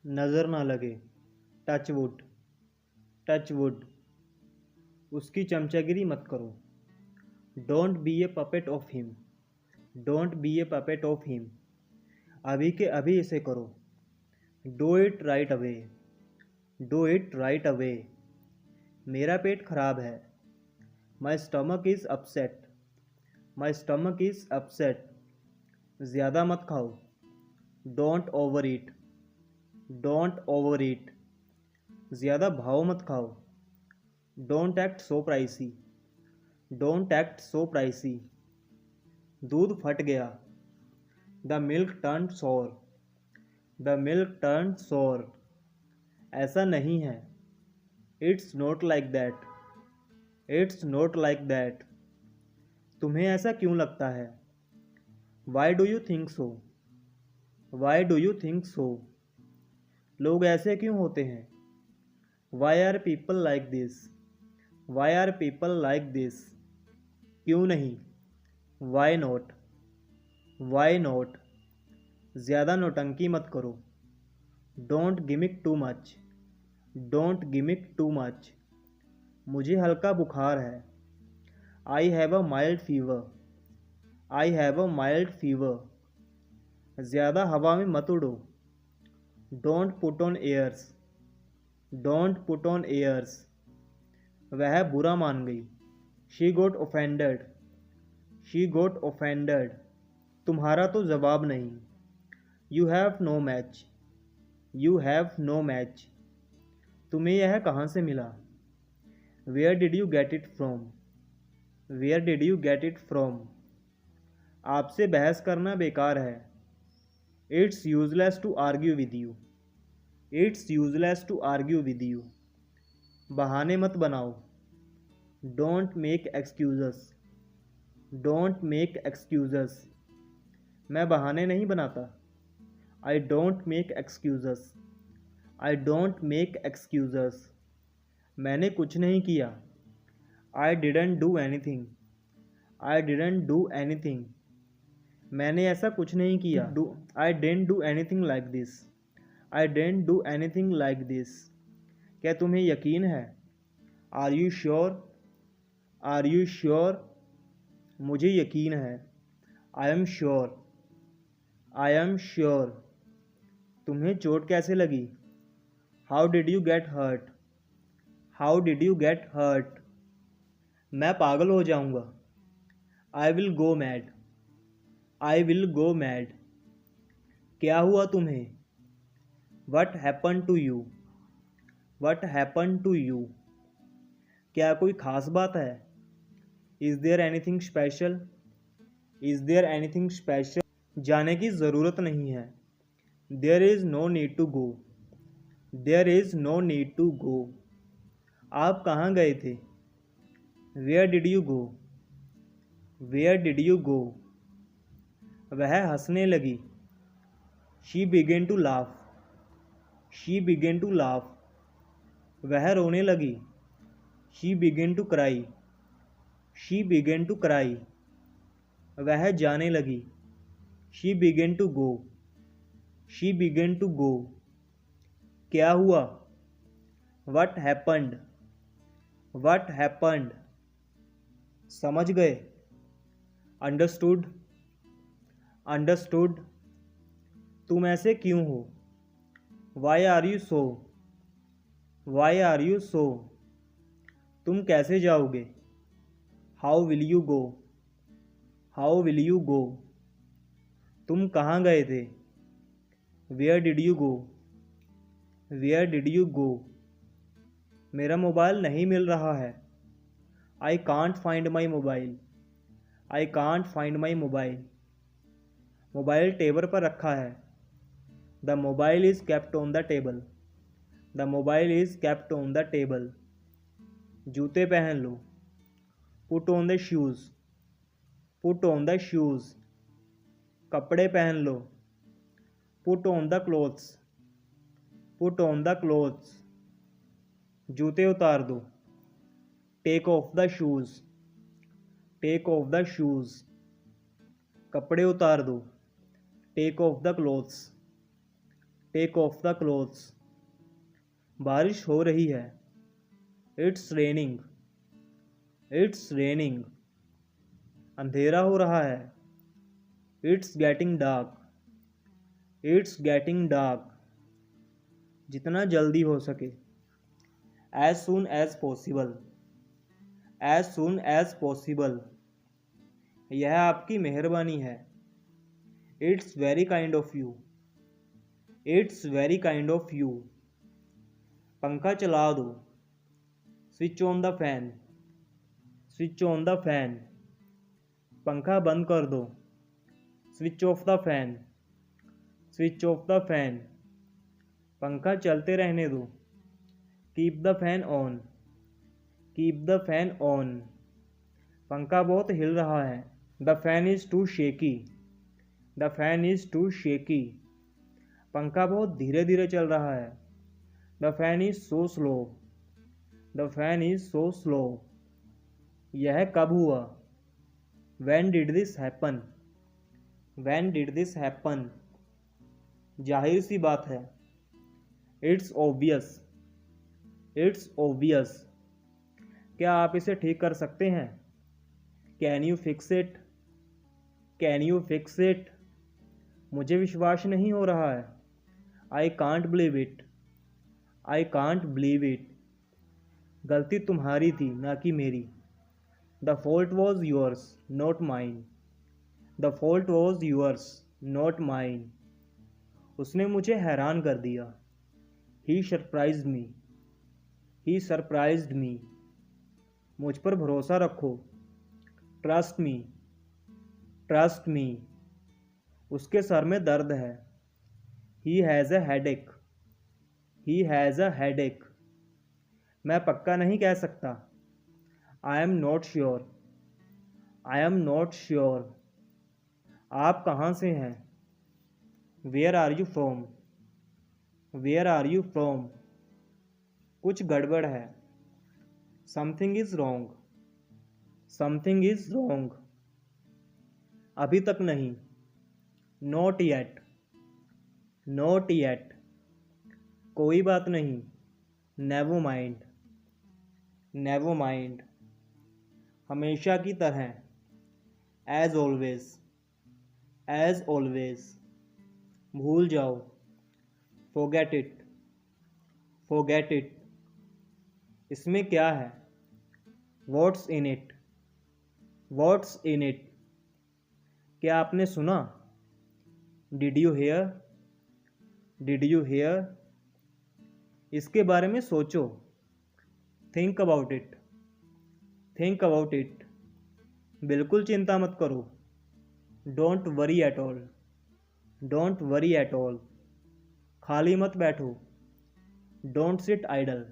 नज़र ना लगे। Touch wood, touch wood. उसकी चमचागिरी मत करो। Don't be A puppet of him, don't be A puppet of him. अभी के अभी इसे करो। Do it right away, do it right away. मेरा पेट खराब है। My stomach is upset, my stomach is upset. ज़्यादा मत खाओ। Don't over eat, don't over ईट। ज़्यादा भाव मत खाओ। Don't act so pricey, don't act so pricey. दूध फट गया। The milk turned sour, the milk turned sour. ऐसा नहीं है। It's not like that, it's not like that. तुम्हें ऐसा क्यों लगता है? Why do you think so, why do you think so. लोग ऐसे क्यों होते हैं? Why are people like this, why are people like this. क्यों नहीं? Why not, why not. ज़्यादा नौटंकी मत करो। Don't gimmick too much, don't gimmick too much. मुझे हल्का बुखार है। I have a mild fever, I have a mild fever. ज़्यादा हवा में मत उड़ो। Don't put on airs, don't put on airs. वह बुरा मान गई। She got offended, she got offended. तुम्हारा तो जवाब नहीं। You have no match, you have no match. तुम्हें यह कहाँ से मिला? Where did you get it from, where did you get it from. आपसे बहस करना बेकार है। It's useless to argue with you, it's useless to argue with you. बहाने मत बनाओ। Don't make excuses, don't make excuses. मैं बहाने नहीं बनाता। I don't make excuses, I don't make excuses. मैंने कुछ नहीं किया। I didn't do anything, I didn't do anything. मैंने ऐसा कुछ नहीं किया। I didn't do anything like this, I didn't do anything like this. क्या तुम्हें यकीन है? Are you sure, are you sure. मुझे यकीन है। I am sure, I am sure. तुम्हें चोट कैसे लगी? How did you get hurt, how did you get hurt. मैं पागल हो जाऊंगा। I will go mad, I will go mad. क्या हुआ तुम्हें? What happen to you, what happen to you. क्या कोई ख़ास बात है? Is there anything special, is there anything special. जाने की ज़रूरत नहीं है। There is no need to go, there is no need to go. आप कहाँ गए थे? Where did you go, where did you go. वह हंसने लगी। She began to laugh, she began to laugh. वह रोने लगी। She began to cry, she began to cry. वह जाने लगी। She began to go, she began to go. क्या हुआ? What happened, what happened. समझ गए? Understood, understood. तुम ऐसे क्यों हो? Why are you so, why are you so. तुम कैसे जाओगे? How will you go, how will you go. तुम कहाँ गए थे? Where did you go, where did you go. मेरा मोबाइल नहीं मिल रहा है। I can't find my mobile, I can't find my mobile. Mobile table पर रखा है। The mobile is kept on the table, the mobile is kept on the table. जूते पहन लो। Put on the shoes, put on the shoes. कपड़े पहन लो। Put on the clothes, put on the clothes. जूते उतार दो। Take off the shoes, take off the shoes. कपड़े उतार दो। Take off the clothes, take off the clothes. बारिश हो रही है। It's raining. It's raining. अंधेरा हो रहा है। It's getting dark. It's getting dark. जितना जल्दी हो सके। As soon as possible. As soon as possible. यह आपकी मेहरबानी है। It's very kind of you. It's very kind of you. पंखा चला दो। Switch on the fan. Switch on the fan. पंखा बंद कर दो। Switch off the fan. Switch off the fan. पंखा चलते रहने दो। Keep the fan on. Keep the fan on. पंखा बहुत हिल रहा है। The fan is too shaky. The fan is too shaky. पंखा बहुत धीरे धीरे चल रहा है। The fan is so slow. The fan is so slow. यह कब हुआ। When did this happen? When did this happen? जाहिर सी बात है। It's obvious. It's obvious. क्या आप इसे ठीक कर सकते हैं? Can you fix it? Can you fix it? मुझे विश्वास नहीं हो रहा है। I can't believe it. I can't believe it. गलती तुम्हारी थी ना कि मेरी। The fault was yours, not mine. The fault was yours, not mine. उसने मुझे हैरान कर दिया। He surprised me. He surprised me. मुझ पर भरोसा रखो। Trust me. Trust me. उसके सर में दर्द है। He has a headache. He has a headache. मैं पक्का नहीं कह सकता। I am not sure. I am not sure. आप कहाँ से हैं? Where are you from? Where are you from? कुछ गड़बड़ है। Something is wrong. Something is wrong. अभी तक नहीं। Not yet. Not yet. कोई बात नहीं। Never mind. Never mind. हमेशा की तरह। As always. As always. भूल जाओ। Forget it. Forget it. इसमें क्या है? What's in it? What's in it? क्या आपने सुना? Did you hear? Did you hear? इसके बारे में सोचो। Think about it. Think about it. बिल्कुल चिंता मत करो। Don't worry at all. Don't worry at all. खाली मत बैठो। Don't sit idle.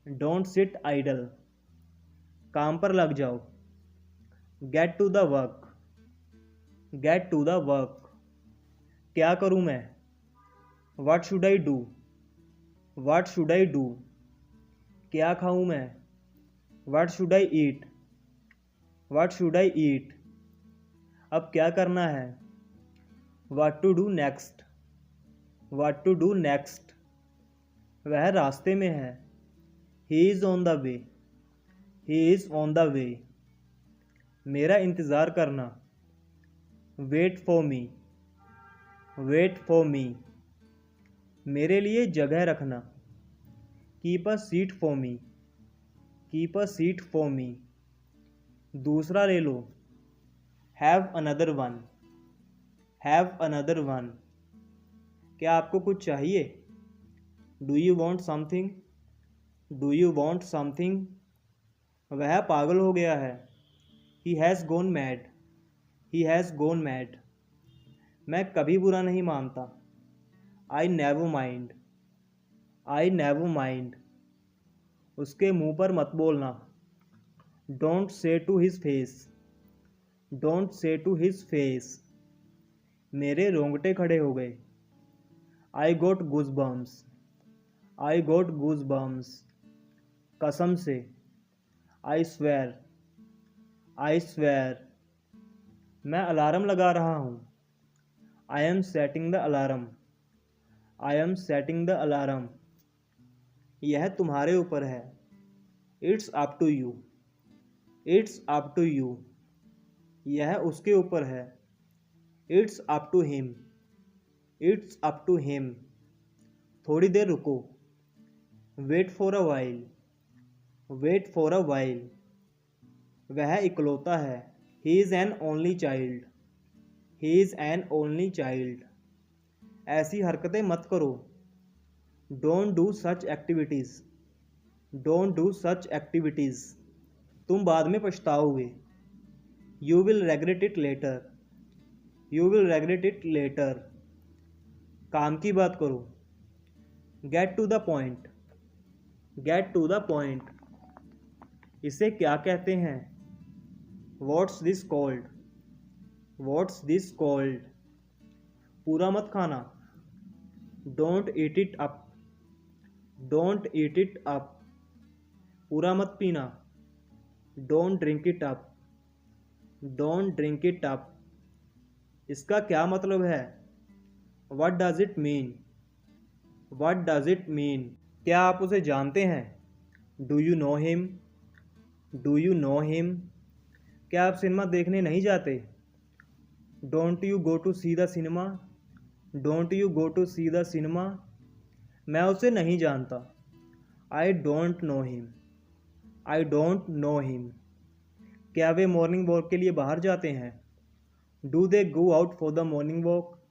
Don't sit idle. काम पर लग जाओ। Get to the work. Get to the work. क्या करूँ मैं? What should I do? What should I do? क्या खाऊँ मैं? What should I eat? What should I eat? अब क्या करना है? What to do next? What to do next? वह रास्ते में है। He is on the way. He is on the way. मेरा इंतज़ार करना। Wait for me. Wait for me. मेरे लिए जगह रखना। Keep a seat for me. Keep a seat for me. दूसरा ले लो। Have another one. Have another one. क्या आपको कुछ चाहिए? Do you want something? Do you want something? वह पागल हो गया है। He has gone mad. He has gone mad. मैं कभी बुरा नहीं मानता। I never mind. I never mind. उसके मुंह पर मत बोलना। Don't say to his face. Don't say to his face. मेरे रोंगटे खड़े हो गए। I got goosebumps. I got goosebumps. कसम से। I swear. I swear. मैं अलार्म लगा रहा हूँ। I am setting the alarm. I am setting the alarm. यह तुम्हारे ऊपर है। It's up to you. It's up to you. यह उसके ऊपर है। It's up to him. It's up to him. थोड़ी देर रुको। Wait for a while. Wait for a while. वह इकलौता है। He is an only child. He is an only child. ऐसी हरकतें मत करो। Don't do such activities. Don't do such activities. तुम बाद में पछताओगे। You will regret it later. You will regret it later. काम की बात करो। Get to the point. Get to the point. इसे क्या कहते हैं? What's this called. What's this called. पूरा मत खाना। Don't eat it up. Don't eat it up. पूरा मत पीना। Don't drink it up. Don't drink it up. इसका क्या मतलब है? What does it mean. What does it mean. क्या आप उसे जानते हैं? Do you know him. Do you know him. क्या आप सिनेमा देखने नहीं जाते? Don't you go to see the cinema. Don't you go to see the cinema. मैं उसे नहीं जानता। I don't know him. I don't know him. क्या वे मॉर्निंग वॉक के लिए बाहर जाते हैं? Do they go out for the morning walk.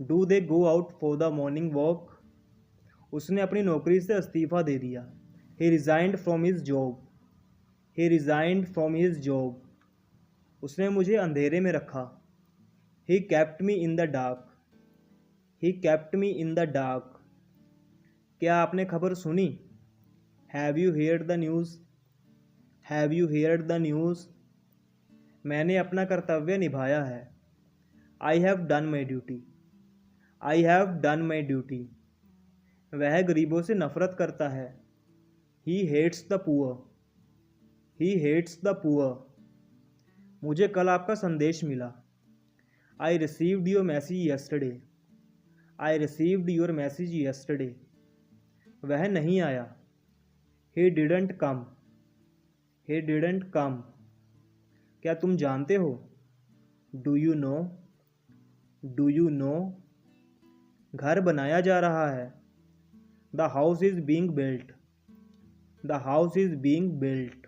Do they go out for the morning walk. उसने अपनी नौकरी से इस्तीफ़ा दे दिया। He resigned from his job. He resigned from his job. उसने मुझे अंधेरे में रखा। He kept me in the dark. He kept me in the dark. क्या आपने खबर सुनी? Have you heard the news. Have you heard the news. मैंने अपना कर्तव्य निभाया है। I have done my duty. I have done my duty. वह गरीबों से नफरत करता है। He hates the poor. He hates the poor. मुझे कल आपका संदेश मिला। I received your message yesterday. I received your message yesterday. वह नहीं आया। He didn't come. He didn't come. क्या तुम जानते हो? Do you know. Do you know. घर बनाया जा रहा है। The house is being built. The house is being built.